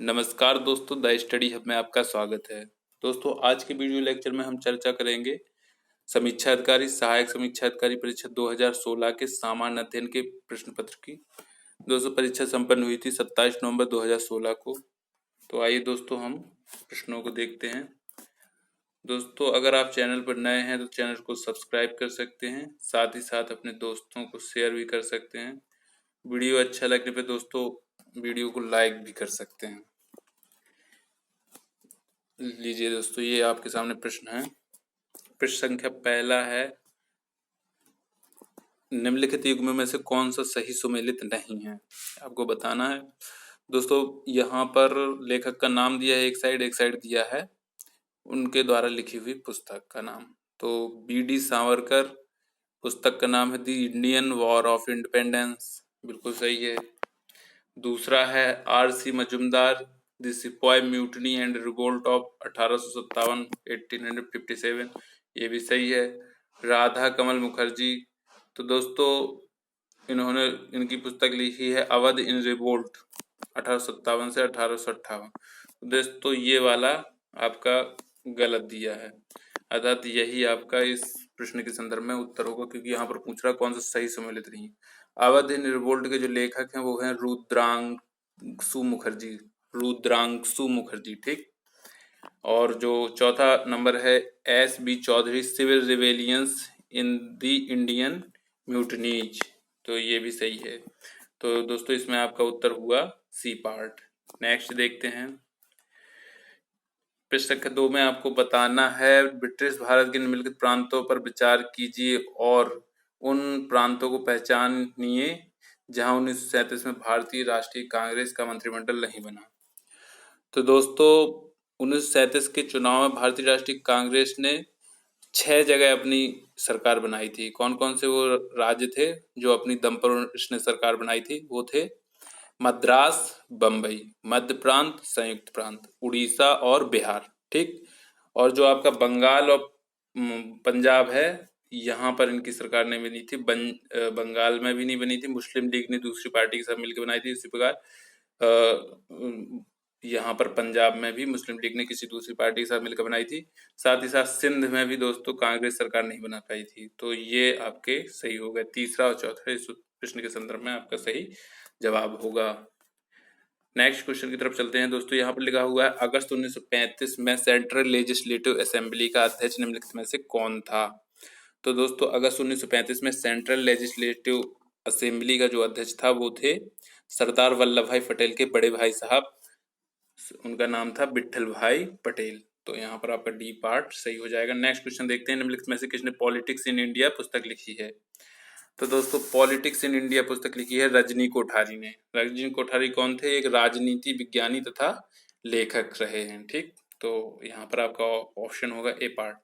नमस्कार दोस्तों, the study hub में आपका स्वागत है। दोस्तों, आज के वीडियो लेक्चर में हम चर्चा करेंगे समीक्षा अधिकारी, सहायक समीक्षा अधिकारी परीक्षा 2016 के सामान्य अध्ययन के प्रश्न पत्र की। दोस्तों, परीक्षा संपन्न हुई थी 27 नवंबर 2016 को। तो आइए दोस्तों हम प्रश्नों को देखते हैं। दोस्तों, अगर आप चैनल पर नए हैं तो चैनल को सब्सक्राइब कर सकते हैं, साथ ही साथ अपने दोस्तों को शेयर भी कर सकते हैं। वीडियो अच्छा लगने पे दोस्तों वीडियो को लाइक भी कर सकते हैं। लीजिए दोस्तों, ये आपके सामने प्रश्न है। प्रश्न संख्या पहला है, निम्नलिखित युग्मों में से कौन सा सही सुमेलित नहीं है, आपको बताना है। दोस्तों, यहाँ पर लेखक का नाम दिया है, एक साइड दिया है उनके द्वारा लिखी हुई पुस्तक का नाम। तो बी.डी. सावरकर, पुस्तक का नाम है the Indian war of independence, बिल्कुल सही है। दूसरा है आर.सी. मजूमदार, द सिपाही म्यूटनी एंड रिवोल्ट ऑफ 1857 1857, ये भी सही है। राधा कमल मुखर्जी, तो दोस्तों इन्होंने इनकी पुस्तक लिखी है अवध इन रिवोल्ट 1857 से 1858। दोस्तों ये वाला आपका गलत दिया है, अर्थात यही आपका इस प्रश्न के संदर्भ में उत्तर होगा, क्योंकि यहाँ पर पूछ रहा कौन सा सही सम्मिलित नहीं है। अवध इन रिवोल्ट के जो लेखक हैं वो हैं रुद्रांशु मुखर्जी, ठीक। और जो चौथा नंबर है S.B. Chaudhary, civil rebellions in the Indian mutinies, तो ये भी सही है। तो दोस्तों इसमें आपका उत्तर हुआ सी पार्ट। नेक्स्ट देखते हैं। प्रश्न संख्या 2 में आपको बताना है, ब्रिटिश भारत के निम्नलिखित प्रांतों पर विचार कीजिए और उन प्रांतों को पहचानिए जहां 1937 में भारतीय राष्ट्रीय कांग्रेस का मंत्रिमंडल नहीं बना। तो दोस्तों 1937 के चुनाव में भारतीय राष्ट्रीय कांग्रेस ने 6 जगह अपनी सरकार बनाई थी। कौन कौन से वो राज्य थे जो अपनी दम पर इसने सरकार बनाई थी? वो थे मद्रास, बम्बई, मध्य प्रांत, संयुक्त प्रांत, उड़ीसा और बिहार, ठीक। और जो आपका बंगाल और पंजाब है, यहाँ पर इनकी सरकार नहीं बनी थी। बंगाल में भी नहीं बनी थी, मुस्लिम लीग ने दूसरी पार्टी के साथ मिलकर बनाई थी। इसी प्रकार यहाँ पर पंजाब में भी मुस्लिम लीग ने किसी दूसरी पार्टी के साथ मिलकर बनाई थी। साथ ही साथ सिंध में भी दोस्तों कांग्रेस सरकार नहीं बना पाई थी। तो ये आपके सही हो गए। तीसरा और चौथा इस प्रश्न के संदर्भ में आपका सही जवाब होगा। नेक्स्ट क्वेश्चन की तरफ चलते हैं दोस्तों। यहाँ पर लिखा हुआ है, अगस्त 1935 में सेंट्रल लेजिस्लेटिव असेंबली का अध्यक्ष निम्नलिखित में से कौन था? तो दोस्तों अगस्त 1935 में सेंट्रल लेजिस्लेटिव असेंबली का जो अध्यक्ष था वो थे सरदार वल्लभ भाई पटेल के बड़े भाई साहब, उनका नाम था विट्ठल भाई पटेल। तो यहाँ पर आपका डी पार्ट सही हो जाएगा। नेक्स्ट क्वेश्चन देखते हैं, निम्नलिखित में से किसने पॉलिटिक्स इन इंडिया पुस्तक लिखी है? तो दोस्तों पॉलिटिक्स इन इंडिया पुस्तक लिखी है रजनी कोठारी ने। रजनी कोठारी कौन थे? एक राजनीति विज्ञानी तथा लेखक रहे हैं, ठीक। तो यहाँ पर आपका ऑप्शन होगा ए पार्ट।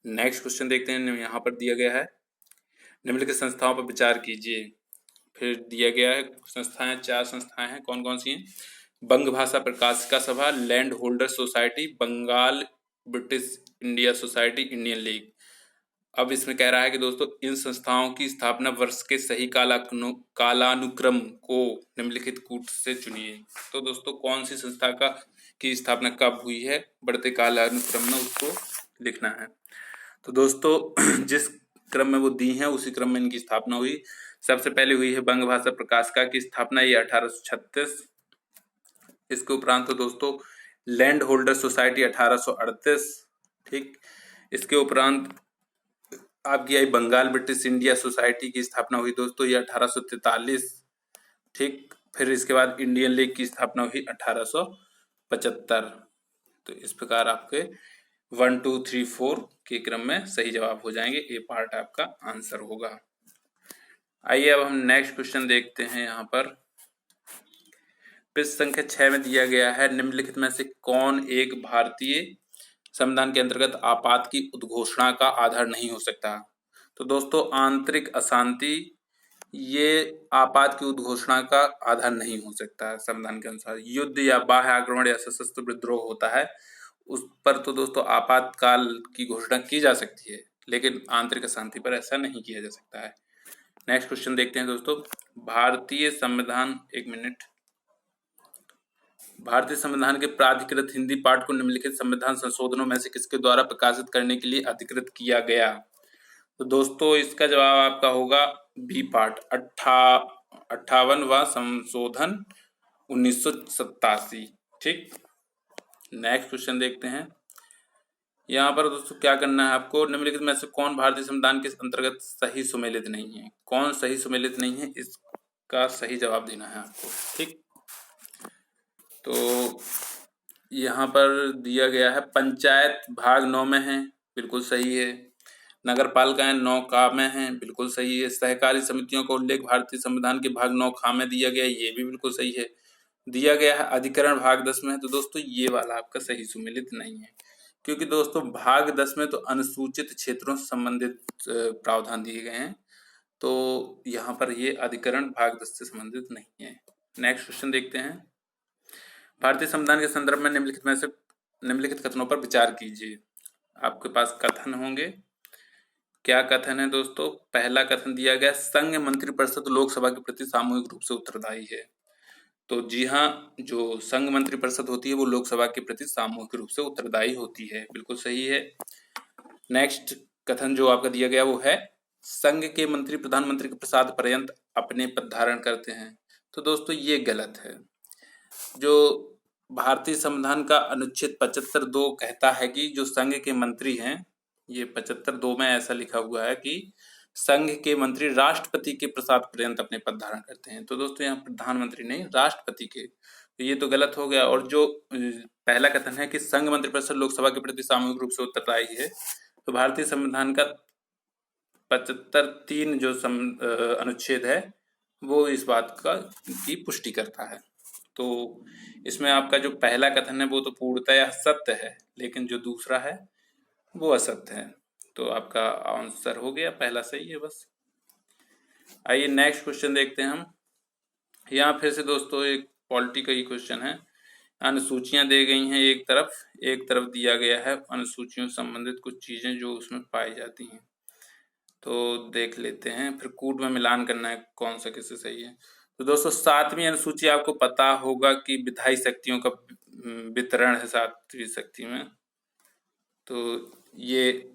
नेक्स्ट क्वेश्चन देखते हैं, यहाँ पर दिया गया है, निम्नलिखित संस्थाओं पर विचार कीजिए। फिर दिया गया है संस्थाएं, 4 संस्थाएं हैं। कौन कौन सी हैं? बंग Bhasha Prakashika Sabha, land holder society, Bengal British India society, Indian league. अब इसमें कह रहा है कि दोस्तों इन संस्थाओं की स्थापना वर्ष के सही कालानुक्रम को निम्नलिखित कूट से चुनिए। तो दोस्तों कौन सी संस्था की स्थापना कब हुई है, बढ़ते कालानुक्रम में उसको लिखना है। तो दोस्तों जिस क्रम में वो दी है उसी क्रम में इनकी स्थापना हुई। सबसे पहले हुई है बंग भाषा प्रकाशिका की स्थापना, ये 1836। इसके उपरांत तो दोस्तों लैंड होल्डर सोसाइटी 1838, ठीक। इसके उपरांत आपकी आई बंगाल ब्रिटिश इंडिया सोसाइटी की स्थापना हुई दोस्तों, ये 1843, ठीक। फिर इसके बाद इंडियन लीग की स्थापना हुई 1875। तो इस प्रकार आपके 1 2 3 4 के क्रम में सही जवाब हो जाएंगे। ए पार्ट आपका आंसर होगा। आइए अब हम नेक्स्ट क्वेश्चन देखते हैं। यहाँ पर प्रश्न संख्या 6 में दिया गया है, निम्नलिखित में से कौन एक भारतीय संविधान के अंतर्गत आपात की उद्घोषणा का आधार नहीं हो सकता? तो दोस्तों आंतरिक अशांति ये आपात की उद्घोषणा का आधार नहीं हो सकता। संविधान के अनुसार युद्ध या बाह्य आक्रमण या सशस्त्र विद्रोह होता है, उस पर तो दोस्तों आपातकाल की घोषणा की जा सकती है, लेकिन आंतरिक अशांति पर ऐसा नहीं किया जा सकता है। नेक्स्ट क्वेश्चन देखते हैं दोस्तों। भारतीय संविधान, एक मिनट, भारतीय संविधान के प्राधिकृत हिंदी पाठ को निम्नलिखित संविधान संशोधनों में से किसके द्वारा प्रकाशित करने के लिए अधिकृत किया गया? तो दोस्तों इसका जवाब आपका होगा बी पार्ट 58वां संशोधन 1987। ठीक, नेक्स्ट क्वेश्चन देखते हैं। यहाँ पर दोस्तों क्या करना है आपको, निम्नलिखित में से कौन भारतीय संविधान के अंतर्गत सही सुमेलित नहीं है? कौन सही सुमेलित नहीं है, इसका सही जवाब देना है आपको। ठीक, तो यहाँ पर दिया गया है पंचायत भाग 9 में है, बिल्कुल सही है। नगर पालिकाएं 9 का में है, बिल्कुल सही है। सहकारी समितियों का उल्लेख भारतीय संविधान के भाग 9 खा में दिया गया है, ये भी बिल्कुल सही है। दिया गया है अधिकरण भाग 10 में, तो दोस्तों ये वाला आपका सही सुमेलित नहीं है, क्योंकि दोस्तों भाग 10 में तो अनुसूचित क्षेत्रों से संबंधित प्रावधान दिए गए हैं, तो यहाँ पर ये अधिकरण भाग 10 से संबंधित नहीं है। नेक्स्ट क्वेश्चन देखते हैं। भारतीय संविधान के संदर्भ में निम्नलिखित कथनों पर विचार कीजिए। आपके पास कथन होंगे, क्या कथन है दोस्तों? पहला कथन दिया गया, संघ मंत्रिपरिषद लोकसभा के प्रति सामूहिक रूप से उत्तरदायी है। तो जी हाँ, जो संघ मंत्रिपरिषद होती है वो लोकसभा के प्रति सामूहिक रूप से उत्तरदायी होती है, बिल्कुल सही है। नेक्स्ट कथन जो आपका दिया गया वो है, संघ के मंत्री प्रधानमंत्री के प्रसाद पर्यंत अपने पद धारण करते हैं। तो दोस्तों ये गलत है। जो भारतीय संविधान का अनुच्छेद 75(2) कहता है कि जो संघ के मंत्री हैं, ये 75(2) में ऐसा लिखा हुआ है कि संघ के मंत्री राष्ट्रपति के प्रसाद पर्यंत अपने पद धारण करते हैं। तो दोस्तों यहाँ प्रधानमंत्री नहीं, राष्ट्रपति के, तो ये तो गलत हो गया। और जो पहला कथन है कि संघ मंत्रिपरिषद लोकसभा के प्रति सामूहिक रूप से उत्तरदायी है, तो भारतीय संविधान का 75(3) जो अनुच्छेद है वो इस बात की पुष्टि करता है। तो इसमें आपका जो पहला कथन है वो तो पूर्णतः सत्य है, लेकिन जो दूसरा है वो असत्य है। तो आपका आंसर हो गया, पहला सही है बस। आइए नेक्स्ट क्वेश्चन देखते हैं हम। यहाँ फिर से दोस्तों एक पॉलिटी का ही क्वेश्चन है। अनुसूचियां दी गई हैं एक तरफ दिया गया है अनुसूचियों से संबंधित कुछ चीजें जो उसमें पाई जाती हैं, तो देख लेते हैं, फिर कूट में मिलान करना है कौन सा किससे सही है। तो दोस्तों 7वीं अनुसूची आपको पता होगा कि विधायी शक्तियों का वितरण है 7वीं शक्ति में, तो ये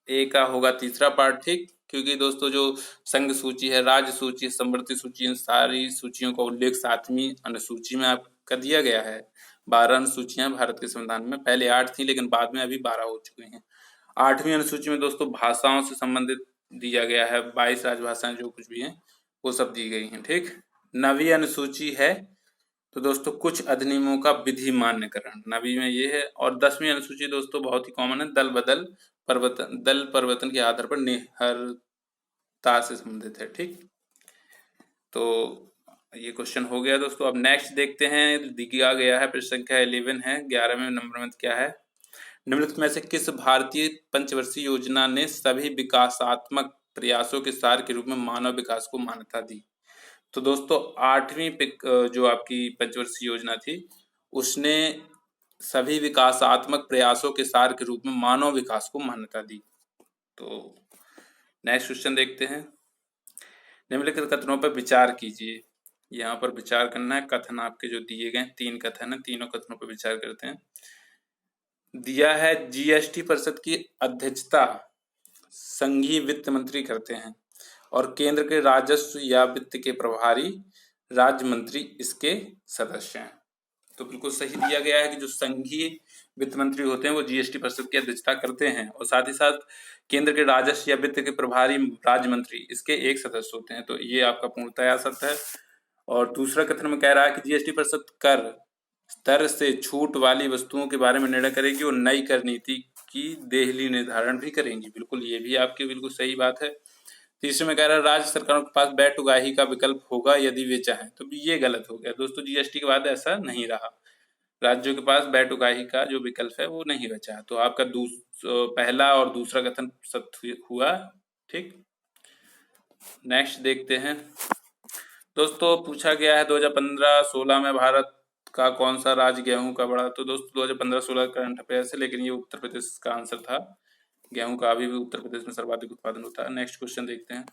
ए का होगा तीसरा पार्ट। ठीक, क्योंकि दोस्तों जो संघ सूची है, राज्य सूची है, समवर्ती सूची, इन सारी सूचियों का उल्लेख 7वीं अनुसूची में आपका दिया गया है। 12 अनुसूचियां भारत के संविधान में, पहले 8 थी लेकिन बाद में अभी 12 हो चुकी हैं। 8वीं अनुसूची में दोस्तों भाषाओं से संबंधित दिया गया है, 22 राजभाषाएं जो कुछ भी हैं वो सब दी गई हैं। ठीक, 9वीं अनुसूची है तो दोस्तों कुछ अधिनियमों का विधि मान्यकरण, 9वीं में ये है। और 10वीं अनुसूची दोस्तों बहुत ही कॉमन है, दल परिवर्तन के आधार पर निहरता से संबंधित है। ठीक, तो ये क्वेश्चन हो गया दोस्तों। अब नेक्स्ट देखते हैं, दिया गया है प्रश्न संख्या 11 है, 11वें नंबर में क्या है, निम्नलिखित में से किस भारतीय पंचवर्षीय योजना ने सभी विकासात्मक प्रयासों के सार के रूप में मानव विकास को मान्यता दी? तो दोस्तों 8वीं जो आपकी पंचवर्षीय योजना थी उसने सभी विकासात्मक प्रयासों के सार के रूप में मानव विकास को मान्यता दी। तो नेक्स्ट क्वेश्चन देखते हैं, निम्नलिखित कथनों पर विचार कीजिए। यहाँ पर विचार करना है, कथन आपके जो दिए गए 3 कथन है, तीनों कथनों पर विचार करते हैं। दिया है जीएसटी परिषद की अध्यक्षता संघीय वित्त मंत्री करते हैं और केंद्र के राजस्व या वित्त के प्रभारी राज्य मंत्री इसके सदस्य हैं। तो बिल्कुल सही दिया गया है कि जो संघीय वित्त मंत्री होते हैं वो जीएसटी परिषद की अध्यक्षता करते हैं और साथ ही साथ केंद्र के राजस्व या वित्त के प्रभारी राज्य मंत्री इसके एक सदस्य होते हैं। तो ये आपका पूर्णतः सत्य है। और दूसरा कथन में कह रहा है कि जीएसटी परिषद कर स्तर से छूट वाली वस्तुओं के बारे में निर्णय करेगी और नई कर नीति की देहली निर्धारण भी करेंगी। बिल्कुल ये भी आपकी बिल्कुल सही बात है। तीसरे में कह रहा है राज्य सरकारों के पास बैठ उगाही का विकल्प होगा यदि वे चाहें, तो ये गलत हो गया दोस्तों, जीएसटी के बाद ऐसा नहीं रहा, राज्यों के पास बैठ उगाही का जो विकल्प है वो नहीं बचा। तो आपका पहला और दूसरा कथन सत्य हुआ। ठीक, नेक्स्ट देखते हैं दोस्तों, पूछा गया है 2015-16 में भारत का कौन सा राज्य गेहूं का बढ़ा? तो दोस्तों 2015-16 करंट अफेयर है, लेकिन ये उत्तर प्रदेश का आंसर था। गेहूं का अभी भी उत्तर प्रदेश में सर्वाधिक उत्पादन होता है। नेक्स्ट क्वेश्चन देखते हैं,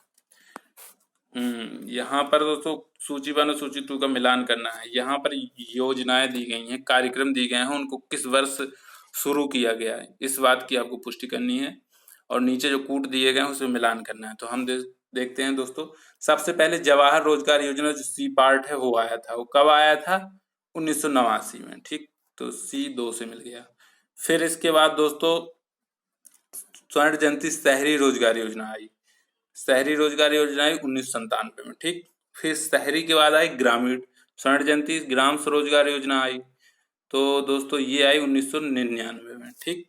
यहाँ पर दोस्तों सूची 1 और सूची 2 का मिलान करना है। यहाँ पर योजनाएं दी गई हैं, कार्यक्रम दिए गए हैं, उनको किस वर्ष शुरू किया गया है, इस बात की आपको पुष्टि करनी है। और नीचे जो कूट दिए गए हैं उसमें मिलान करना है। तो हम देखते हैं दोस्तों। सबसे पहले जवाहर रोजगार योजना जो सी पार्ट है वो आया था। वो कब आया था? 1989 में। ठीक, तो सी 2 से मिल गया। फिर इसके बाद दोस्तों स्वर्ण जयंती शहरी रोजगार योजना आई। शहरी रोजगार योजना आई 1997 में। ठीक, फिर शहरी के बाद आई ग्रामीण स्वर्ण जयंती ग्राम स्वरोजगार योजना आई। तो दोस्तों ये आई 1999 में। ठीक,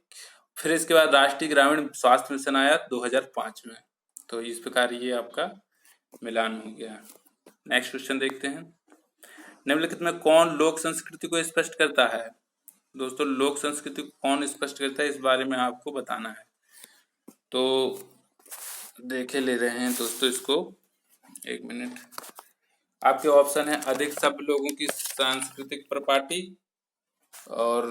फिर इसके बाद राष्ट्रीय ग्रामीण स्वास्थ्य मिशन आया 2005 में। तो इस प्रकार ये आपका मिलान हो गया। नेक्स्ट क्वेश्चन देखते हैं। निम्नलिखित में कौन लोक संस्कृति को स्पष्ट करता है? दोस्तों लोक संस्कृति को कौन स्पष्ट करता है, इस बारे में आपको बताना है। तो देखे ले रहे हैं दोस्तों इसको, एक मिनट। आपके ऑप्शन है अधिक सभ्य लोगों की सांस्कृतिक प्रॉपर्टी, और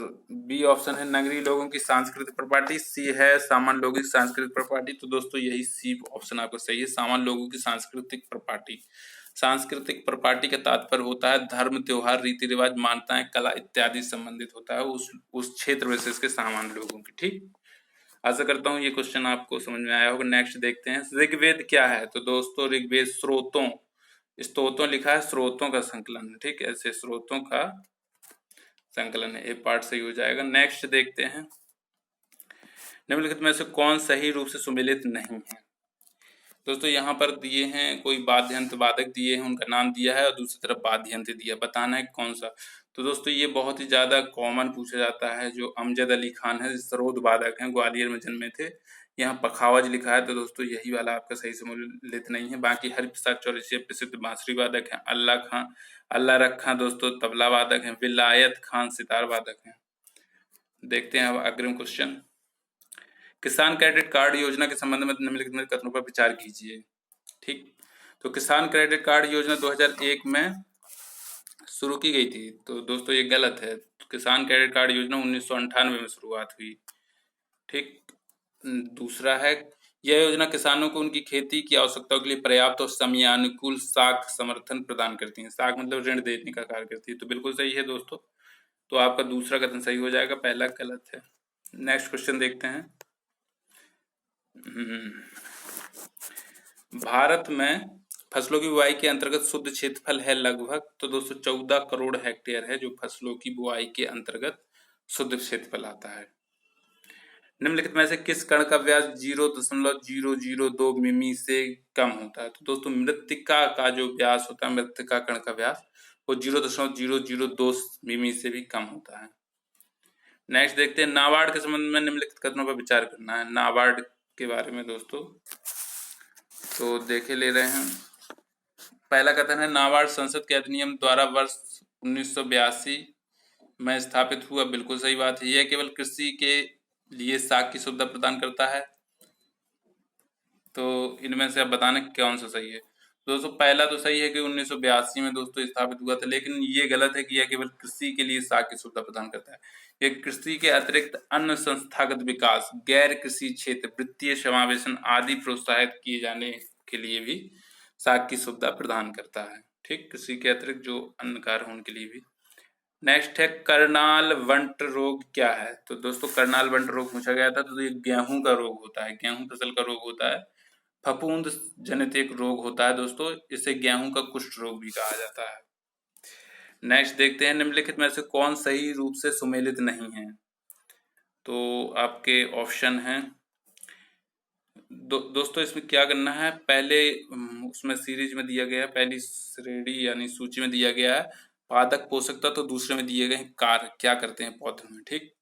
बी ऑप्शन है नगरीय लोगों की सांस्कृतिक प्रॉपर्टी, सी है सामान्य लोगों की सांस्कृतिक प्रॉपर्टी। तो दोस्तों यही सी ऑप्शन आपका सही है, सामान्य लोगों की सांस्कृतिक प्रॉपर्टी। सांस्कृतिक प्रॉपर्टी का तात्पर्य होता है धर्म, त्योहार, रीति रिवाज, मान्यताएं, कला इत्यादि संबंधित होता है उस क्षेत्र विशेष के सामान्य लोगों की। ठीक, आशा करता हूँ ये क्वेश्चन आपको समझ में आया होगा। नेक्स्ट देखते हैं, ऋग्वेद क्या है? तो दोस्तों ऋग्वेद स्रोतों, स्तोत्रों लिखा है, स्रोतों का संकलन है। ठीक, ऐसे स्रोतों का संकलन है, ए पार्ट सही हो जाएगा। नेक्स्ट देखते हैं, निम्नलिखित में से कौन सही रूप से सुमेलित नहीं है? दोस्तों यहाँ पर दिए हैं, कोई वाद्य यंत्र वादक दिए हैं, उनका नाम दिया है, और दूसरी तरफ वाद्य यंत्र दिया, बताना है कौन सा। तो दोस्तों ये बहुत ही ज्यादा कॉमन पूछा जाता है, जो अमजद अली खान है, सरोद वादक हैं, ग्वालियर में जन्मे थे। यहाँ पखावज लिखा है, तो दोस्तों यही वाला आपका सही सम्मिलित नहीं है। बाकी हरिप्रसाद चौरसिया प्रसिद्ध बांसुरी वादक हैं। अल्लाह रख खां दोस्तों तबला वादक हैं। विलायत खान सितार वादक हैं। देखते हैं अब अग्रिम क्वेश्चन, किसान क्रेडिट कार्ड योजना के संबंध में निम्नलिखित कथनों पर विचार कीजिए। ठीक, तो किसान क्रेडिट कार्ड योजना 2001 में शुरू की गई थी, तो दोस्तों ये गलत है। तो किसान क्रेडिट कार्ड योजना 1998 में शुरुआत हुई। ठीक, दूसरा है, यह योजना किसानों को उनकी खेती की आवश्यकताओं के लिए पर्याप्त और समयानुकूल साख समर्थन प्रदान करती है। साख मतलब ऋण देने का कार्य करती है। तो बिल्कुल सही है दोस्तों, तो आपका दूसरा कथन सही हो जाएगा, पहला गलत है। नेक्स्ट क्वेश्चन देखते हैं। भारत में फसलों की बुआई के अंतर्गत शुद्ध क्षेत्रफल है लगभग, तो दोस्तों 14 करोड़ हेक्टेयर है जो फसलों की बुआई के अंतर्गत शुद्ध क्षेत्रफल आता है। निम्नलिखित में से किस कण का व्यास 0.002 मिमी से कम होता है? तो दोस्तों मृत्तिका का जो व्यास होता है, मृत्तिका कण का व्यास, वो 0.002 मिमी से भी कम होता है। नेक्स्ट देखते हैं, नाबार्ड के संबंध में निम्नलिखित कथनों पर विचार करना है। नाबार्ड के बारे में दोस्तों तो देखे ले रहे हैं। पहला कथन है, नाबार्ड संसद के अधिनियम द्वारा वर्ष 1982 में स्थापित हुआ। बिल्कुल सही बात है। यह केवल कृषि के लिए साख की सुविधा प्रदान करता है। तो इनमें से आप बताना कौन सा सही है। दोस्तों पहला तो सही है कि 1982 में दोस्तों स्थापित हुआ था, लेकिन ये गलत है कि यह केवल कृषि के लिए साख की सुविधा प्रदान करता है। यह कृषि के अतिरिक्त अन्य संस्थागत विकास, गैर कृषि क्षेत्र, वित्तीय समावेशन आदि प्रोत्साहित किए जाने के लिए भी साख की सुविधा प्रदान करता है। ठीक, कृषि के अतिरिक्त जो अन्य कार्य हैं उनके लिए भी। नेक्स्ट है, करनाल वंट रोग क्या है? तो दोस्तों करनाल वंट रोग पूछा गया था, तो ये गेहूं का रोग होता है, गेहूं फसल का रोग होता है। फफूंद जनित एक रोग होता है दोस्तों, इसे गेहूं का कुष्ठ रोग भी कहा जाता है। नेक्स्ट देखते हैं, निम्नलिखित में से कौन सही रूप से सुमेलित नहीं है? तो आपके ऑप्शन हैं दोस्तों, इसमें क्या करना है, पहले उसमें सीरीज में दिया गया है, पहली श्रेणी यानी सूची में दिया गया है पादक पोषक तत्व, तो दूसरे में दिए गए हैं कार्य क्या करते हैं पौधों में। ठीक,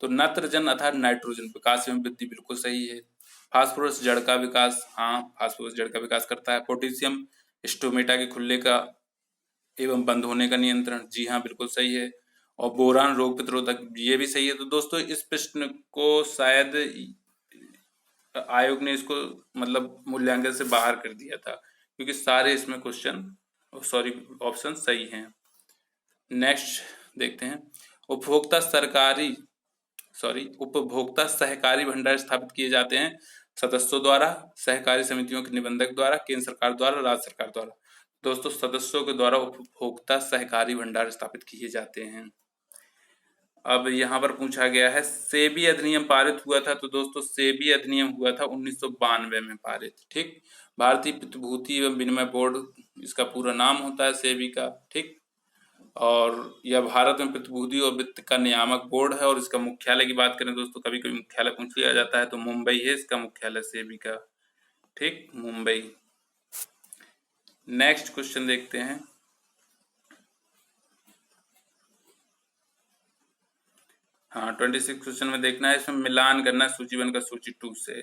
तो नत्रजन अर्थात नाइट्रोजन विकास में वृद्धि, बिल्कुल सही है। फास्फोरस जड़ का विकास, हाँ फास्फोरस जड़ का विकास करता है। पोटेशियम स्टोमेटा के खुलने का एवं बंद होने का नियंत्रण, जी हाँ बिल्कुल सही है। और बोरान रोग प्रतिरोधक, ये भी सही है। तो दोस्तों इस प्रश्न को शायद आयोग ने इसको मतलब मूल्यांकन से बाहर कर दिया था, क्योंकि सारे इसमें क्वेश्चन सॉरी ऑप्शन सही हैं। नेक्स्ट देखते हैं, उपभोक्ता सहकारी भंडार स्थापित किए जाते हैं सदस्यों द्वारा, सहकारी समितियों के निबंधक द्वारा, केंद्र सरकार द्वारा, राज्य सरकार द्वारा। दोस्तों सदस्यों के द्वारा उपभोक्ता सहकारी भंडार स्थापित किए जाते हैं। अब यहाँ पर पूछा गया है सेबी अधिनियम पारित हुआ था, तो दोस्तों सेबी अधिनियम हुआ था 1992 में पारित। ठीक, भारतीय प्रतिभूति एवं विनिमय बोर्ड इसका पूरा नाम होता है सेबी का। ठीक, और यह भारत में प्रतिभूति और वित्त का नियामक बोर्ड है। और इसका मुख्यालय की बात करें दोस्तों, कभी कभी मुख्यालय पूछ लिया जाता है, तो मुंबई है इसका मुख्यालय सेबी का। ठीक, मुंबई। नेक्स्ट क्वेश्चन देखते हैं। हाँ, 26 क्वेश्चन में देखना है, इसमें मिलान करना है सूची 1 का सूची 2 से।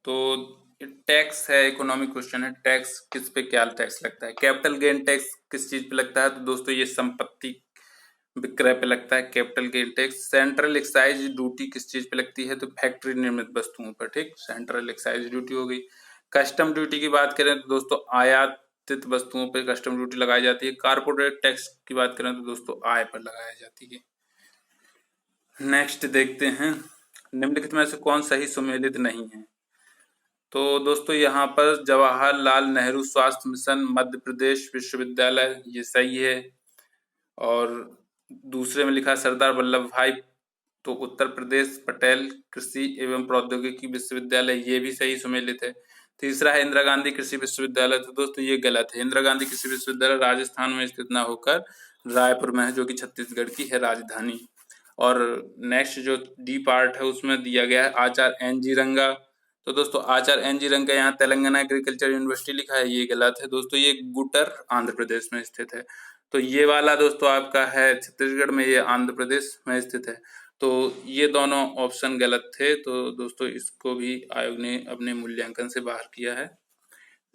तो टैक्स है, इकोनॉमिक क्वेश्चन है। टैक्स किस पे क्या टैक्स लगता है? कैपिटल गेन टैक्स किस चीज पे लगता है? तो दोस्तों ये संपत्ति विक्रय पे लगता है capital gain tax. Central excise duty किस चीज पे लगती है? तो फैक्ट्री निर्मित वस्तुओं पर। ठीक, सेंट्रल एक्साइज ड्यूटी हो गई। कस्टम ड्यूटी की बात करें तो दोस्तों आयातित वस्तुओं पे कस्टम ड्यूटी लगाई जाती है। कारपोरेट टैक्स की बात करें तो दोस्तों आय पर लगाई जाती है। नेक्स्ट देखते हैं, निम्नलिखित में से कौन सही सुमेलित नहीं है? तो दोस्तों यहाँ पर जवाहरलाल नेहरू स्वास्थ्य मिशन मध्य प्रदेश विश्वविद्यालय, ये सही है। और दूसरे में लिखा सरदार वल्लभ भाई, तो उत्तर प्रदेश पटेल कृषि एवं प्रौद्योगिकी विश्वविद्यालय, ये भी सही सुमेलित है। तीसरा है इंदिरा गांधी कृषि विश्वविद्यालय, तो दोस्तों ये गलत है। इंदिरा गांधी कृषि विश्वविद्यालय राजस्थान में स्थित न होकर रायपुर में है, जो कि छत्तीसगढ़ की है राजधानी। और नेक्स्ट जो डी पार्ट है उसमें दिया गया है आचार्य एन जी रंगा, तो दोस्तों आचार्य एन जी रंगा यहाँ तेलंगाना एग्रीकल्चर यूनिवर्सिटी लिखा है, ये गलत है दोस्तों, ये गुटर आंध्र प्रदेश में स्थित है। तो ये वाला दोस्तों आपका है छत्तीसगढ़ में, ये आंध्र प्रदेश में स्थित है। तो ये दोनों ऑप्शन गलत थे, तो दोस्तों इसको भी आयोग ने अपने मूल्यांकन से बाहर किया है।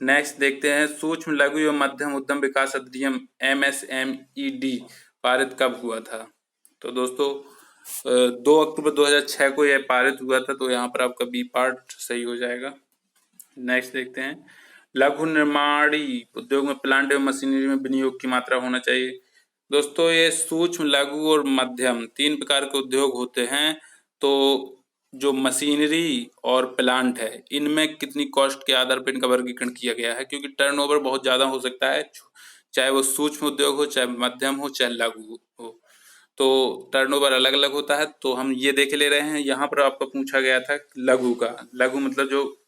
नेक्स्ट देखते हैं, सूक्ष्म लघु एवं मध्यम उद्यम विकास अधिनियम MSMED पारित कब हुआ था? तो दोस्तों 2 अक्टूबर 2006 को यह पारित हुआ था, तो यहाँ पर आपका बी पार्ट सही हो जाएगा। नेक्स्ट देखते हैं, लघु निर्माणी उद्योग में प्लांट एवं मशीनरी में विनियोग की मात्रा होना चाहिए। दोस्तों ये सूक्ष्म लघु और मध्यम 3 प्रकार के उद्योग होते हैं। तो जो मशीनरी और प्लांट है, इनमें कितनी कॉस्ट के आधार पर इनका वर्गीकरण किया गया है, क्योंकि टर्नओवर बहुत ज्यादा हो सकता है, चाहे वो सूक्ष्म उद्योग हो, चाहे मध्यम हो, चाहे लघु हो, तो टर्नओवर अलग अलग होता है। तो हम ये देख ले रहे हैं, यहाँ पर आपको पूछा गया था लघु का। लघु मतलब जो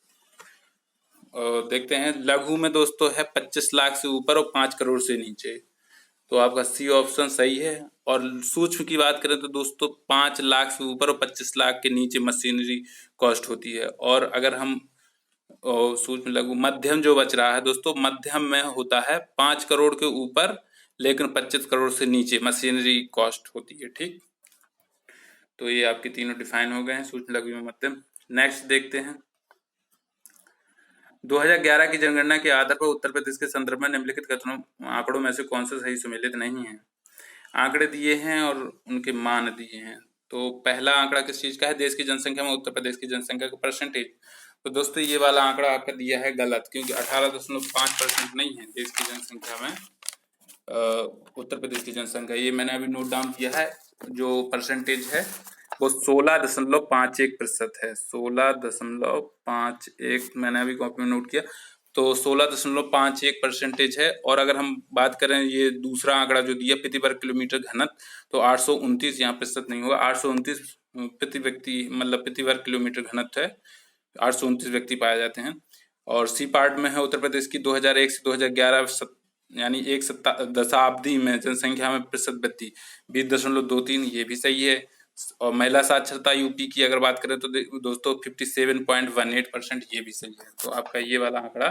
देखते हैं, लघु में दोस्तों है 25 लाख से ऊपर और 5 करोड़ से नीचे, तो आपका सी ऑप्शन सही है। और सूक्ष्म की बात करें तो दोस्तों 5 लाख से ऊपर और 25 लाख के नीचे मशीनरी कॉस्ट होती है। और अगर हम सूक्ष्म लघु मध्यम जो बच रहा है दोस्तों, मध्यम में होता है 5 करोड़ के ऊपर लेकिन 25 करोड़ से नीचे मशीनरी कॉस्ट होती है। ठीक, तो ये आपके तीनों डिफाइन हो गए हैं, सूक्ष्म लघु एवं मध्यम। नेक्स्ट देखते हैं, 2011 की जनगणना के आधार पर उत्तर प्रदेश के संदर्भ में निम्नलिखित कथनों आंकड़ों में से कौन से सही सुमेलित नहीं है? आंकड़े दिए हैं और उनके मान दिए हैं। तो पहला आंकड़ा किस चीज का है? देश की जनसंख्या में उत्तर प्रदेश की जनसंख्या का परसेंटेज। तो दोस्तों ये वाला आंकड़ा आपका दिया है गलत, क्योंकि 18.5% नहीं है देश की जनसंख्या में उत्तर प्रदेश की जनसंख्या। ये मैंने अभी नोट डाउन किया है, जो परसेंटेज है वो 16.51% है। 16.51 मैंने अभी कॉपी में नोट किया, तो 16.51% है। और अगर हम बात करें ये दूसरा आंकड़ा जो दिया प्रति वर्ग किलोमीटर घनत्व, तो 829 यहाँ प्रतिशत नहीं होगा, 829 प्रति व्यक्ति मतलब प्रति वर्ग किलोमीटर घनत्व है, 829 व्यक्ति पाए जाते हैं। और सी पार्ट में है उत्तर प्रदेश की 2001 से 2011 यानी एक दशाब्दी में जनसंख्या में प्रतिशत वृद्धि 20.23, ये भी सही है। और महिला साक्षरता यूपी की अगर बात करें तो दोस्तों 57.18%, ये भी सही है। तो आपका ये वाला आंकड़ा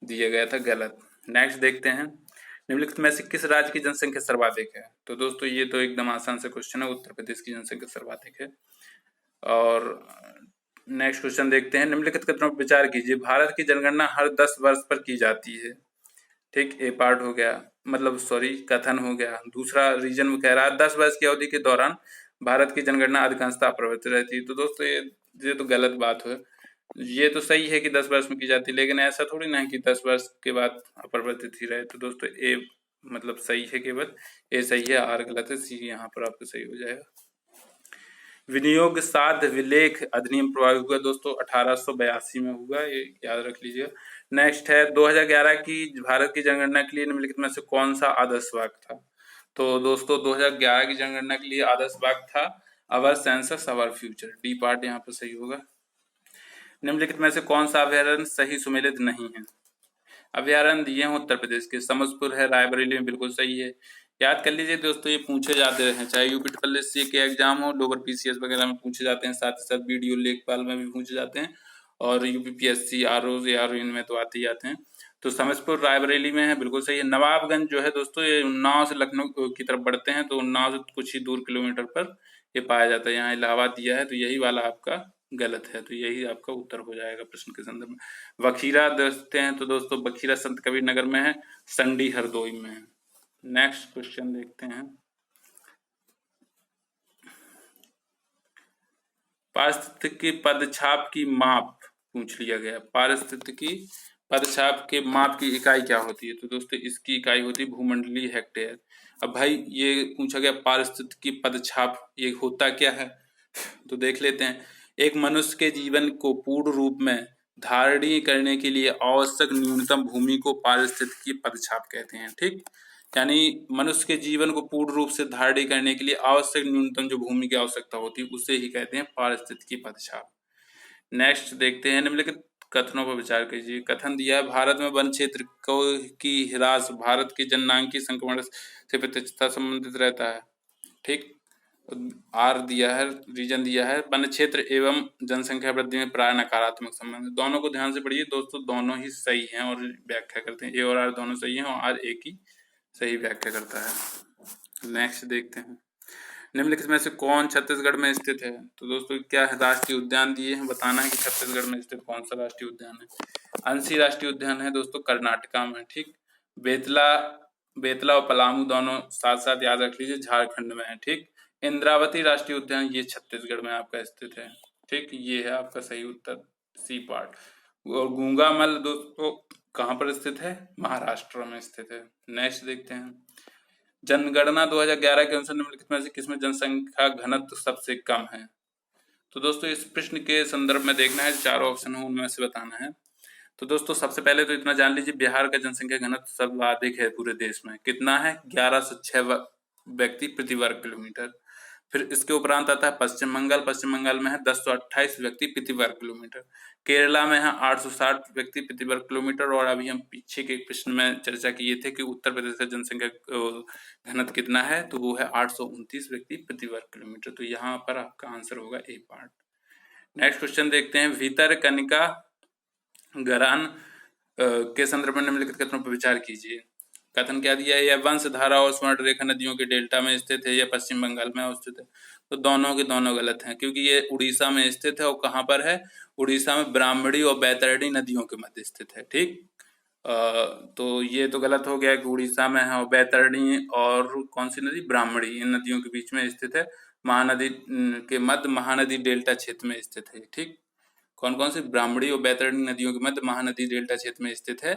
दिया गया था गलत। नेक्स्ट देखते हैं, निम्नलिखित में से किस राज्य की जनसंख्या सर्वाधिक है? तो दोस्तों ये तो एकदम आसान से क्वेश्चन है, उत्तर प्रदेश की जनसंख्या सर्वाधिक है। और नेक्स्ट क्वेश्चन देखते हैं, निम्नलिखित कथनों पर विचार कीजिए। भारत की जनगणना हर 10 वर्ष पर की जाती है। ठीक, ए पार्ट हो गया, मतलब सॉरी कथन हो गया। दूसरा रीजन में कह रहा है 10 वर्ष की अवधि के दौरान भारत की जनगणना अधिकांशतः अपरिवर्तित रहती है। तो दोस्तों ये तो गलत बात है। ये तो सही है कि 10 वर्ष में की जाती है, लेकिन ऐसा थोड़ी ना है कि 10 वर्ष के बाद अपरिवर्तित ही रहे। तो दोस्तों ए मतलब सही है, केवल ए सही है, आर गलत है, सी यहाँ पर आपको सही हो जाएगा। विनियोग साध विलेख अधिनियम प्रभावी हुआ दोस्तों 1882 में हुआ, ये याद रख लीजिएगा। नेक्स्ट है 2011 की भारत की जनगणना के लिए निम्नलिखित में से कौन सा आदर्श वाक्य था? तो दोस्तों 2011 की जनगणना के लिए आदर्श वाक्य था our census our future, D part यहाँ पर सही होगा। निम्नलिखित में से कौन सा अभ्यारण्य सही सुमेलित नहीं है? अभ्यारण्य दिए हैं उत्तर प्रदेश के, समस्तपुर है, रायबरेली में बिल्कुल सही है। याद कर लीजिए दोस्तों, ये पूछे जाते हैं, चाहे यूपी ट्रिपल एस के एग्जाम हो, लोअर पीसीएस वगैरह में पूछे जाते हैं, साथ ही साथ वीडियो लेखपाल में भी पूछे जाते हैं, और यूपीपीएससी आरओ इनमें तो आते ही आते हैं। तो समस्तपुर रायबरेली में है, बिल्कुल सही है। नवाबगंज जो है दोस्तों, ये उन्नाव से लखनऊ की तरफ बढ़ते हैं, तो उन्नाव से कुछ ही दूर किलोमीटर पर ये पाया जाता है। यहाँ इलाहाबाद दिया है, तो यही वाला आपका गलत है, तो यही आपका उत्तर हो जाएगा प्रश्न के संदर्भ में। वखीरा देखते हैं, तो दोस्तों वखीरा संत कबीर नगर में है, संडी हरदोई में है। नेक्स्ट क्वेश्चन देखते हैं। पारिस्थितिकी पदछाप की माप पूछ लिया गया। पारिस्थितिकी पदछाप के माप की इकाई क्या होती है? तो दोस्तों इसकी इकाई होती है भूमंडलीय हेक्टेयर। अब भाई ये पूछा गया पारिस्थितिकी पदछाप, ये होता क्या है? तो देख लेते हैं। एक मनुष्य के जीवन को पूर्ण रूप में धारणीय करने के लिए आवश्यक न्यूनतम भूमि को पारिस्थितिकी पदछाप कहते हैं। ठीक, यानी मनुष्य के जीवन को पूर्ण रूप से धारणीय करने के लिए आवश्यक न्यूनतम जो भूमि की आवश्यकता होती है उसे ही कहते हैं पारिस्थितिकी पदछाप। नेक्स्ट देखते हैं, निम्नलिखित कथनों पर विचार कीजिए। कथन दिया है भारत में वन क्षेत्र को की ह्रास भारत के जननांकीय संक्रमण से प्रत्यक्षता संबंधित रहता है। ठीक, आर दिया है, रीजन दिया है वन क्षेत्र एवं जनसंख्या वृद्धि में प्राय नकारात्मक संबंध। दोनों को ध्यान से पढ़िए दोस्तों, दोनों ही सही हैं और व्याख्या करते हैं। ए और आर दोनों सही हैं और आर एक ही सही व्याख्या करता है। नेक्स्ट देखते हैं, निम्नलिखित में से कौन छत्तीसगढ़ में स्थित है? तो दोस्तों क्या है, राष्ट्रीय उद्यान दिए हैं, बताना है कि छत्तीसगढ़ में स्थित कौन सा राष्ट्रीय उद्यान है। अंसी राष्ट्रीय उद्यान है दोस्तों कर्नाटका में। ठीक, बेतला बेतला और पलामू दोनों साथ साथ याद रख लीजिए झारखंड में है। ठीक, इंद्रावती राष्ट्रीय उद्यान ये छत्तीसगढ़ में आपका स्थित है। ठीक, ये है आपका सही उत्तर, सी पार्ट। और गूंगामल दोस्तों कहाँ पर स्थित है? महाराष्ट्र में स्थित है। नेक्स्ट देखते हैं, जनगणना 2011 के अनुसार निम्नलिखित में से किसमें जनसंख्या घनत्व सबसे कम है? तो दोस्तों इस प्रश्न के संदर्भ में देखना है, चारों ऑप्शन है उनमें से बताना है। तो दोस्तों सबसे पहले तो इतना जान लीजिए, बिहार का जनसंख्या घनत्व सर्वाधिक है पूरे देश में। कितना है? 1106 व्यक्ति प्रति वर्ग किलोमीटर। फिर इसके उपरांत आता है पश्चिम बंगाल। पश्चिम बंगाल में है 1028 व्यक्ति प्रति वर्ग किलोमीटर। केरला में है 860 व्यक्ति प्रति वर्ग किलोमीटर। और अभी हम पीछे के प्रश्न में चर्चा किए थे कि उत्तर प्रदेश का जनसंख्या घनत्व कितना है, तो वो है 829 व्यक्ति प्रति वर्ग किलोमीटर। तो यहाँ पर आपका आंसर होगा ए पार्ट। नेक्स्ट क्वेश्चन देखते हैं, भीतरकनिका गरान के संदर्भ में निम्नलिखित कथनों पर विचार कीजिए। कथन क्या दिया है? यह वंशधारा और स्वर्णरेखा नदियों के डेल्टा में स्थित है, यह पश्चिम बंगाल में स्थित है। तो दोनों के दोनों गलत हैं, क्योंकि ये उड़ीसा में स्थित है। और कहाँ पर है? उड़ीसा में ब्राह्मणी और बैतरणी नदियों के मध्य स्थित है। ठीक, तो ये तो गलत हो गया कि उड़ीसा में है, और बैतरणी और कौन सी नदी? ब्राह्मणी, इन नदियों के बीच में स्थित है, महानदी के मध्य महानदी डेल्टा क्षेत्र में स्थित है। ठीक, कौन कौन सी? ब्राह्मणी और बैतरणी नदियों के मध्य महानदी डेल्टा क्षेत्र में स्थित है।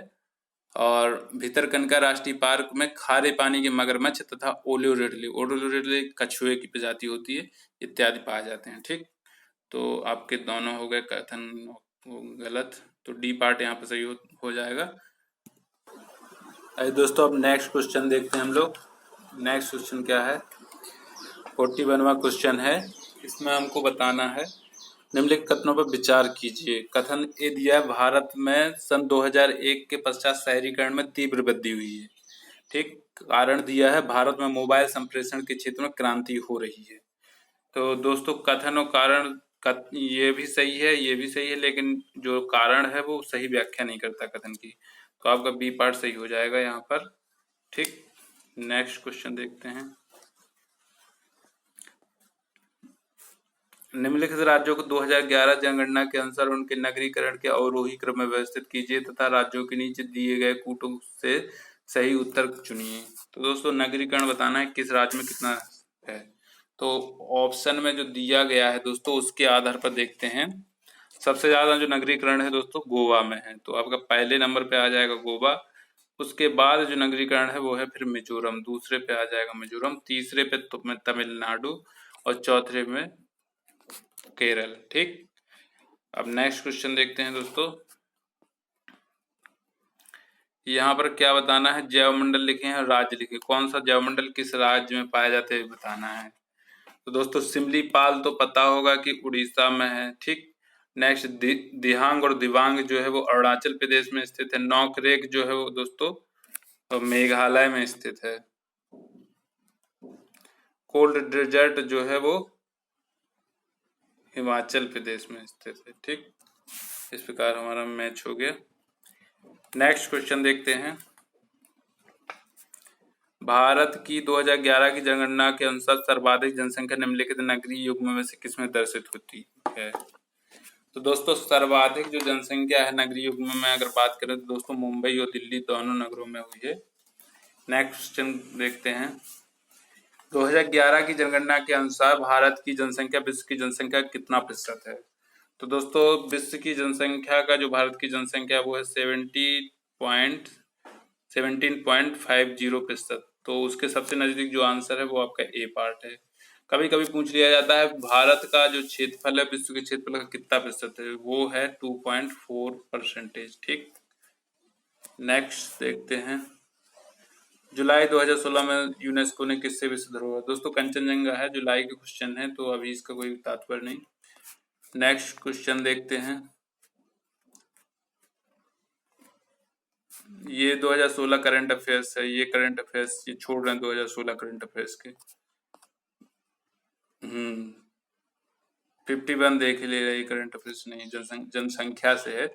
और भितरकनिका राष्ट्रीय पार्क में खारे पानी के मगरमच्छ तथा ओलियोरिडले कछुए की प्रजाति होती है इत्यादि पाए जाते हैं। ठीक, तो आपके दोनों हो गए कथन गलत, तो डी पार्ट यहाँ पर सही हो जाएगा। दोस्तों अब नेक्स्ट क्वेश्चन देखते हैं हम लोग। नेक्स्ट क्वेश्चन क्या है? 41वां क्वेश्चन है। इसमें हमको बताना है, निम्नलिखित कथनों पर विचार कीजिए। कथन ए दिया है, भारत में सन 2001 के पश्चात शहरीकरण में तीव्र वृद्धि हुई है। ठीक, कारण दिया है, भारत में मोबाइल संप्रेषण के क्षेत्र में क्रांति हो रही है। तो दोस्तों कथन और कारण ये भी सही है, ये भी सही है, लेकिन जो कारण है वो सही व्याख्या नहीं करता कथन की, तो आपका बी पार्ट सही हो जाएगा यहाँ पर। ठीक, नेक्स्ट क्वेश्चन देखते हैं, निम्नलिखित राज्यों को 2011 जनगणना के अनुसार उनके नगरीकरण के अवरोही क्रम में व्यवस्थित कीजिए तथा राज्यों के नीचे दिए गए कूटों से सही उत्तर चुनिए। तो दोस्तों नगरीकरण बताना है किस राज्य में कितना है। तो ऑप्शन में जो दिया गया है दोस्तों उसके आधार पर देखते हैं। सबसे ज्यादा जो नगरीकरण है दोस्तों गोवा में है, तो आपका पहले नंबर पे आ जाएगा गोवा। उसके बाद जो नगरीकरण है वो है फिर मिजोरम, दूसरे पे आ जाएगा मिजोरम, तीसरे पे तमिलनाडु और चौथे में केरल। ठीक, अब नेक्स्ट क्वेश्चन देखते हैं दोस्तों। यहाँ पर क्या बताना है, जैवमंडल लिखे हैं और राज्य लिखे, कौन सा जैवमंडल किस राज्य में पाया जाता है बताना है। तो दोस्तों सिमलीपाल तो पता होगा कि उड़ीसा में है। ठीक, नेक्स्ट दिहांग और दिबांग जो है वो अरुणाचल प्रदेश में स्थित है। नौकरेक जो है वो दोस्तों मेघालय में स्थित है। कोल्ड डेजर्ट जो है वो हिमाचल प्रदेश में स्थित है। ठीक, इस प्रकार हमारा मैच हो गया। नेक्स्ट क्वेश्चन देखते हैं। भारत की 2011 की जनगणना के अनुसार सर्वाधिक जनसंख्या निम्नलिखित नगरीय युग्म में से किसमें दर्शित होती है। तो दोस्तों सर्वाधिक जो जनसंख्या है नगरीय युग्म में अगर बात करें तो दोस्तों मुंबई और दिल्ली दोनों नगरों में हुई है। नेक्स्ट क्वेश्चन देखते हैं। 2011 की जनगणना के अनुसार भारत की जनसंख्या विश्व की जनसंख्या कितना प्रतिशत है। तो दोस्तों विश्व की जनसंख्या का जो भारत की जनसंख्या वो है 17.50%। तो उसके सबसे नजदीक जो आंसर है वो आपका ए पार्ट है। कभी कभी पूछ लिया जाता है भारत का जो क्षेत्रफल है विश्व के क्षेत्रफल का कितना प्रतिशत है, वो है 2.4%। ठीक, नेक्स्ट देखते हैं। जुलाई 2016 में यूनेस्को ने किससे विश्व धरोहर, दोस्तों कंचनजंगा है, जुलाई के क्वेश्चन है तो अभी इसका कोई तात्पर्य नहीं। नेक्स्ट क्वेश्चन देखते हैं। ये 2016 करंट अफेयर्स है, ये करंट अफेयर्स ये छोड़ रहे हैं 2016 करंट अफेयर्स के। 51 देख ले रही करंट अफेयर्स नहीं, जनसंख्या से है।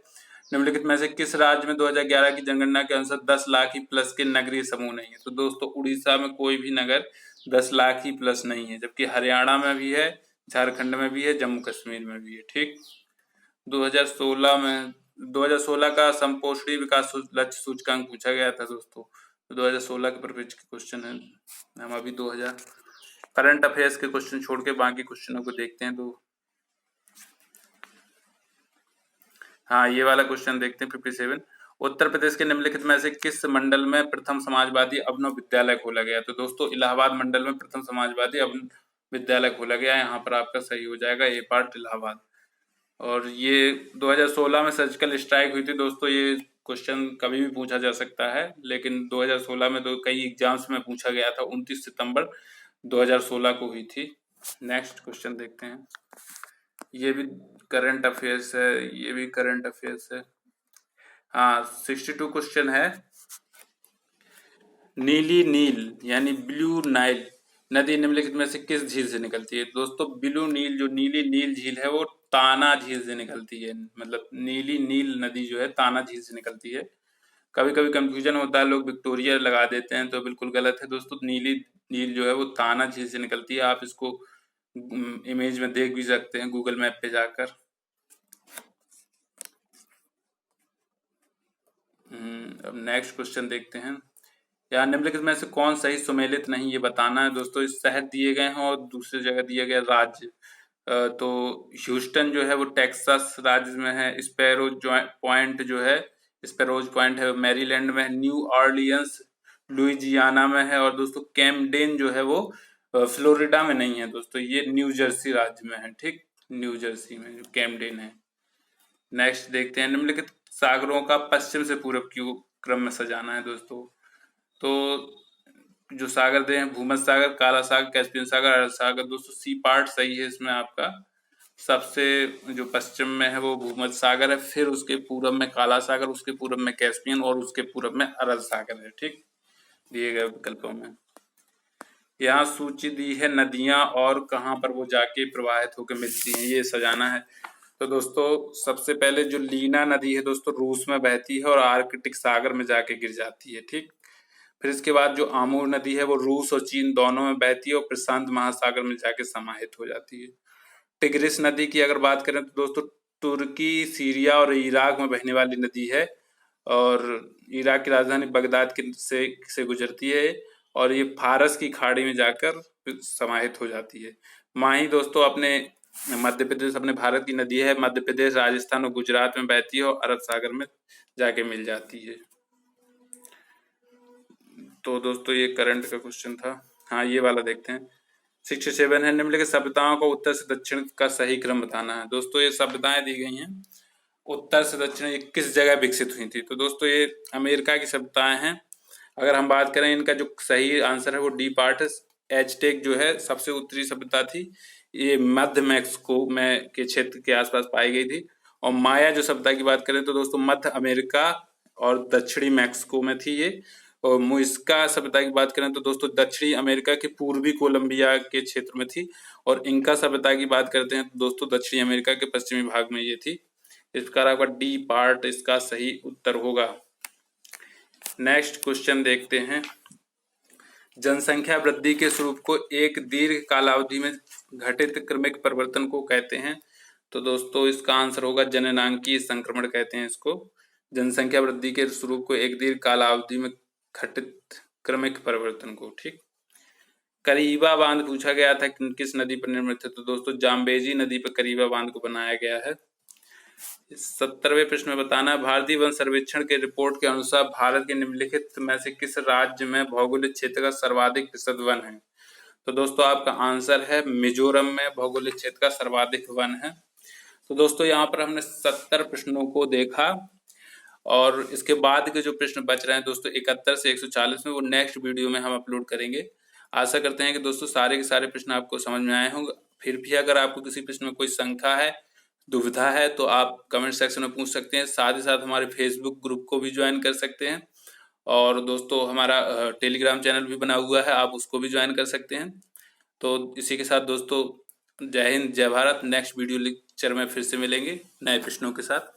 निम्नलिखित में से किस राज्य में 2011 की जनगणना के अनुसार 10 लाख ही प्लस के नगरीय समूह नहीं है। तो दोस्तों उड़ीसा में कोई भी नगर 10 लाख ही प्लस नहीं है, जबकि हरियाणा में भी है, झारखंड में भी है, जम्मू कश्मीर में भी है। ठीक, 2016 का समपोषणीय विकास लक्ष्य सूचकांक पूछा गया था दोस्तों, तो 2016 के परिप्रेक्ष्य के क्वेश्चन है। हम अभी 2000 करंट अफेयर्स के क्वेश्चन छोड़ के बाकी क्वेश्चनों को देखते हैं। तो हाँ ये वाला क्वेश्चन देखते हैं 57। उत्तर प्रदेश के निम्नलिखित में से किस मंडल में प्रथम समाजवादी अभिनव विद्यालय खोला गया। तो दोस्तों इलाहाबाद मंडल में प्रथम समाजवादी अभिनव विद्यालय खोला गया है। यहाँ पर आपका सही हो जाएगा ए पार्ट इलाहाबाद। और ये 2016 में सर्जिकल स्ट्राइक हुई थी दोस्तों, ये क्वेश्चन कभी भी पूछा जा सकता है, लेकिन 2016 में तो कई एग्जाम्स में पूछा गया था। 29 सितंबर 2016 को हुई थी। नेक्स्ट क्वेश्चन देखते हैं। ये भी करंट अफेयर्स है, ये भी करंट अफेयर्स है। हाँ 62 क्वेश्चन है। नीली नील यानी ब्लू नाइल नदी निम्नलिखित में से किस झील से निकलती है। दोस्तों ब्लू नील जो नीली नील झील है वो ताना झील से निकलती है, मतलब नीली नील नदी जो है ताना झील से निकलती है। कभी कभी कंफ्यूजन होता है, लोग विक्टोरिया लगा देते हैं, तो बिल्कुल गलत है दोस्तों। नीली नील जो है वो ताना झील से निकलती है। आप इसको इमेज में देख भी सकते हैं गूगल मैप पे जाकर। अब नेक्स्ट क्वेश्चन देखते हैं। या निम्नलिखित में से कौन सही सुमेलित नहीं, ये बताना है दोस्तों। इस शहर दिए गए हैं और दूसरी जगह दिया गया राज्य। तो ह्यूस्टन जो है वो टेक्सास राज्य में है। स्पैरो पॉइंट जो है, स्पैरोज पॉइंट है मैरीलैंड में है। न्यू ऑर्लियंस लुइजियाना में है। और दोस्तों कैम्डेन जो है वो फ्लोरिडा में नहीं है दोस्तों, ये न्यू जर्सी राज्य में है। ठीक, न्यू जर्सी में जो कैम्डेन है। नेक्स्ट देखते हैं। निम्नलिखित सागरों का पश्चिम से पूर्व की क्रम में सजाना है दोस्तों। तो जो सागर दे हैं भूमध्य सागर, काला सागर, कैस्पियन सागर, अरब सागर। दोस्तों सी पार्ट सही है इसमें आपका। सबसे जो पश्चिम में है वो भूमध्य सागर है, फिर उसके पूर्व में काला सागर, उसके पूर्व में कैस्पियन और उसके पूर्व में अरब सागर है। ठीक, दिए गए विकल्पों में यहाँ सूची दी है नदियां और कहाँ पर वो जाके प्रवाहित होकर मिलती हैं, ये सजाना है। तो दोस्तों सबसे पहले जो लीना नदी है दोस्तों रूस में बहती है और आर्कटिक सागर में जाके गिर जाती है। ठीक, फिर इसके बाद जो आमूर नदी है वो रूस और चीन दोनों में बहती है और प्रशांत महासागर में जाके समाहित हो जाती है। टिग्रिस नदी की अगर बात करें तो दोस्तों तुर्की, सीरिया और इराक में बहने वाली नदी है और इराक की राजधानी बगदाद से गुजरती है और ये फारस की खाड़ी में जाकर समाहित हो जाती है। माही दोस्तों अपने मध्य प्रदेश, अपने भारत की नदी है, मध्य प्रदेश, राजस्थान और गुजरात में बहती है और अरब सागर में जाके मिल जाती है। तो दोस्तों ये करंट का क्वेश्चन था। हाँ ये वाला देखते हैं। 67 है, निम्नलिखित सभ्यताओं को उत्तर से दक्षिण का सही क्रम बताना है। दोस्तों ये सभ्यताएं दी गई हैं, उत्तर से दक्षिण ये किस जगह विकसित हुई थी। तो दोस्तों ये अमेरिका की सभ्यताएं हैं। अगर हम बात करें इनका जो सही आंसर है वो डी पार्ट है। एजटेक जो है सबसे उत्तरी सभ्यता थी, ये मध्य मैक्सिको में के क्षेत्र के आसपास पाई गई थी। और माया जो सभ्यता की बात करें तो दोस्तों मध्य अमेरिका और दक्षिणी मैक्सिको में थी ये। और मुइस्का सभ्यता की बात करें तो दोस्तों दक्षिणी अमेरिका के पूर्वी कोलंबिया के क्षेत्र में थी। और इंका सभ्यता की बात करते हैं तो दोस्तों दक्षिणी अमेरिका के पश्चिमी भाग में ये थी। इस प्रकार आपका डी पार्ट इसका सही उत्तर होगा। नेक्स्ट क्वेश्चन देखते हैं। जनसंख्या वृद्धि के स्वरूप को एक दीर्घ कालावधि में घटित क्रमिक परिवर्तन को कहते हैं। तो दोस्तों इसका आंसर होगा जननांकीय संक्रमण कहते हैं इसको। जनसंख्या वृद्धि के स्वरूप को एक दीर्घ कालावधि में घटित क्रमिक परिवर्तन को। ठीक। करीबा बांध पूछा गया था किस नदी पर निर्मित है। तो दोस्तों जाम्बेजी नदी पर करीबा बांध को बनाया गया है। 70वें प्रश्न में बताना है, भारतीय वन सर्वेक्षण के रिपोर्ट के अनुसार भारत के निम्नलिखित में से किस राज्य में भौगोलिक क्षेत्र का सर्वाधिक प्रतिशत वन है। तो दोस्तों आपका आंसर है मिजोरम में भौगोलिक क्षेत्र का सर्वाधिक वन है। तो दोस्तों यहाँ पर हमने 70 प्रश्नों को देखा और इसके बाद के जो प्रश्न बच रहे हैं दोस्तों 71 से 140 में, वो नेक्स्ट वीडियो में हम अपलोड करेंगे। आशा करते हैं कि दोस्तों सारे के सारे प्रश्न आपको समझ में आए होंगे। फिर भी अगर आपको किसी प्रश्न में कोई शंका है, दुविधा है, तो आप कमेंट सेक्शन में पूछ सकते हैं। साथ ही साथ हमारे फेसबुक ग्रुप को भी ज्वाइन कर सकते हैं। और दोस्तों हमारा टेलीग्राम चैनल भी बना हुआ है, आप उसको भी ज्वाइन कर सकते हैं। तो इसी के साथ दोस्तों जय हिंद, जय भारत। नेक्स्ट वीडियो लेक्चर में फिर से मिलेंगे नए प्रश्नों के साथ।